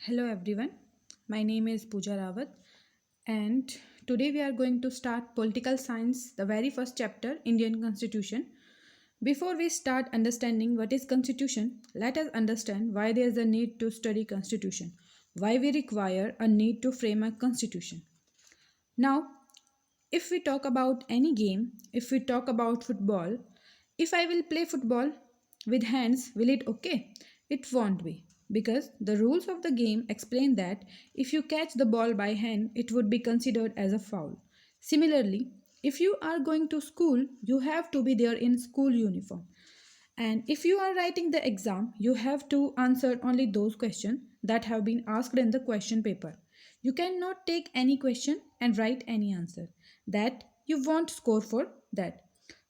Hello everyone, my name is Pooja Rawat and today we are going to start political science, the very first chapter, Indian Constitution. Before we start understanding what is constitution, let us understand why there is a need to study constitution, why we require a need to frame a constitution. Now, if we talk about any game, if we talk about football, if I will play football with hands, will it okay? It won't be because the rules of the game explain that if you catch the ball by hand, it would be considered as a foul. Similarly, if you are going to school, you have to be there in school uniform. And if you are writing the exam, you have to answer only those questions that have been asked in the question paper. You cannot take any question and write any answer. That you won't score for that.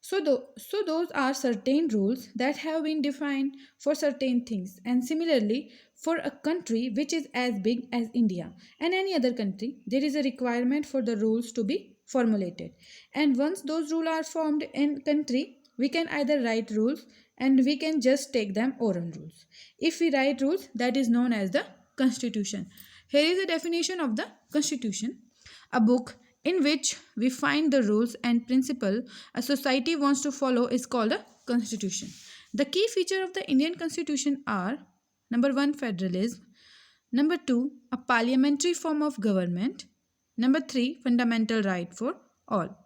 So those are certain rules that have been defined for certain things. And similarly, for a country which is as big as India and any other country, there is a requirement for the rules to be formulated. And once those rules are formed in country, we can either write rules and we can just take them oral rules. If we write rules, that is known as the constitution. Here is a definition of the constitution: a book in which we find the rules and principle a society wants to follow is called a constitution. The key feature of the Indian constitution are: number 1, federalism; number 2, a parliamentary form of government; number 3, fundamental right for all.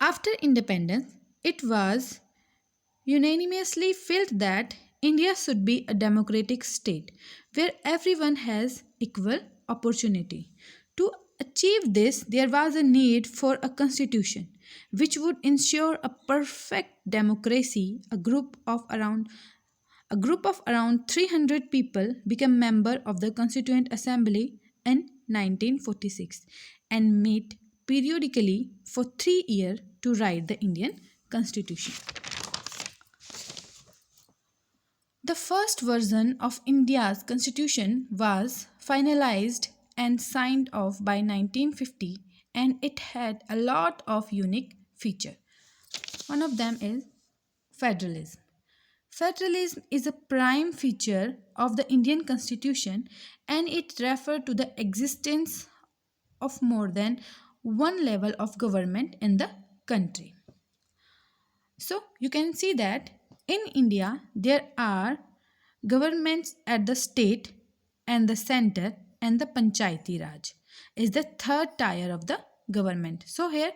After independence, it was unanimously felt that India should be a democratic state where everyone has equal opportunity. To achieve this, there was a need for a constitution which would ensure a perfect democracy. A group of around 300 people became member of the Constituent Assembly in 1946 and met periodically for 3 years to write the Indian Constitution. The first version of India's constitution was finalized and signed off by 1950, and it had a lot of unique features. One of them is federalism. Federalism is a prime feature of the Indian constitution, and it refers to the existence of more than one level of government in the country. So you can see that in India there are governments at the state and the center, and the Panchayati Raj is the third tier of the government. So here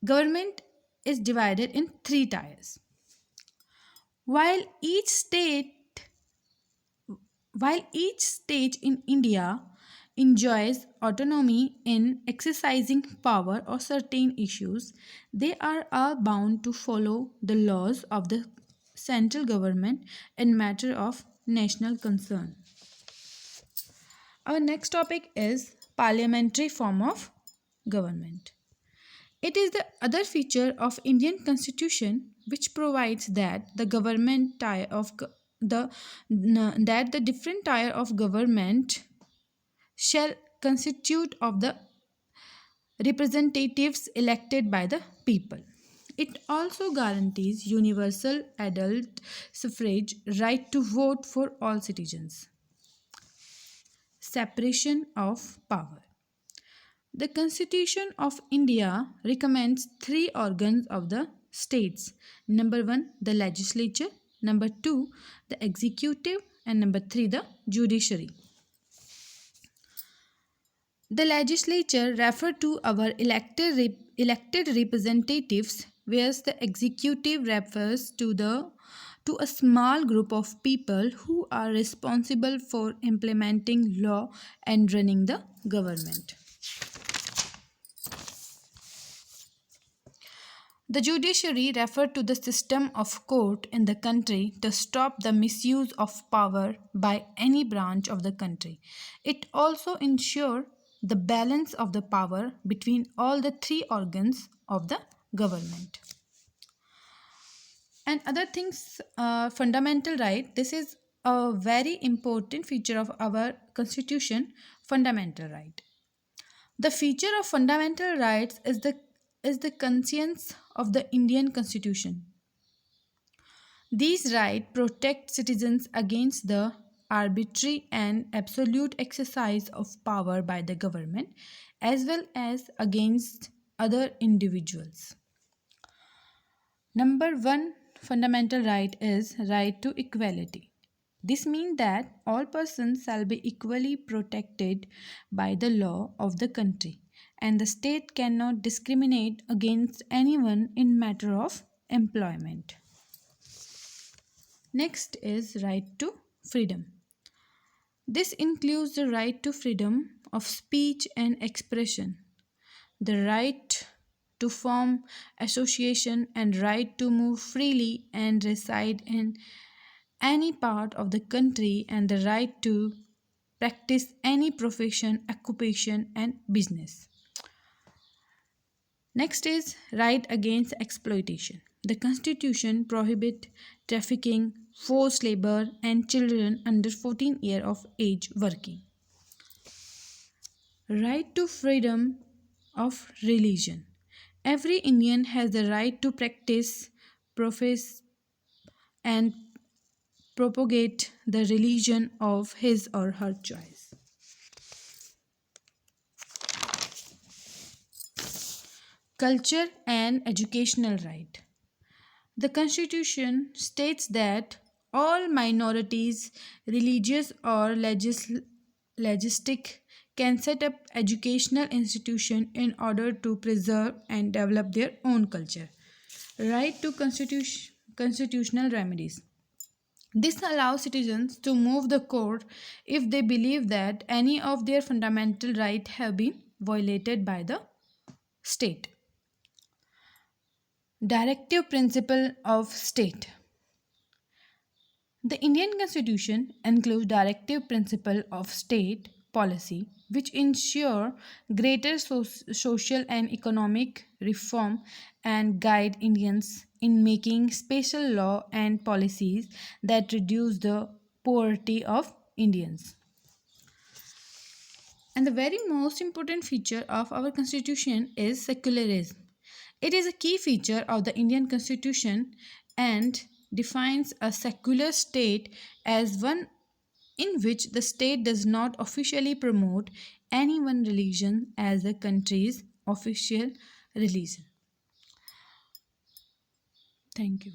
government is divided in three tiers. While each state while each state in India enjoys autonomy in exercising power or certain issues, they are all bound to follow the laws of the central government in matter of national concern. Our next topic is parliamentary form of government. It is the other feature of Indian constitution which provides that the government tier of the that the different tier of government shall constitute of the representatives elected by the people. It also guarantees universal adult suffrage right to vote for all citizens. Separation of power. The Constitution of India recommends three organs of the states. Number 1, the legislature; number 2, the executive; and number 3, the judiciary. The legislature refer to our elected representatives, whereas the executive refers to a small group of people who are responsible for implementing law and running the government. The judiciary referred to the system of court in the country to stop the misuse of power by any branch of the country. It also ensured the balance of the power between all the three organs of the government. And other things, fundamental right. This is a very important feature of our constitution, fundamental right. The feature of fundamental rights is the conscience of the Indian constitution. These rights protect citizens against the arbitrary and absolute exercise of power by the government as well as against other individuals. Number one fundamental right is right to equality. This means that all persons shall be equally protected by the law of the country, and the state cannot discriminate against anyone in matter of employment. Next is right to freedom. This includes the right to freedom of speech and expression, the right to form association and right to move freely and reside in any part of the country and the right to practice any profession, occupation and business. Next is right against exploitation. The constitution prohibits trafficking, forced labor and children under 14 years of age working. Right to freedom of religion. Every Indian has the right to practice, profess and propagate the religion of his or her choice. Culture and educational right. The Constitution states that all minorities, religious or legistic, can set up educational institutions in order to preserve and develop their own culture. Right to constitutional remedies. This allows citizens to move the court if they believe that any of their fundamental rights have been violated by the state. Directive principle of state. The Indian Constitution includes directive principle of state policy which ensure greater social and economic reform and guide Indians in making special law and policies that reduce the poverty of Indians. And the very most important feature of our constitution is secularism. It is a key feature of the Indian constitution and defines a secular state as one in which the state does not officially promote any one religion as the country's official religion. Thank you.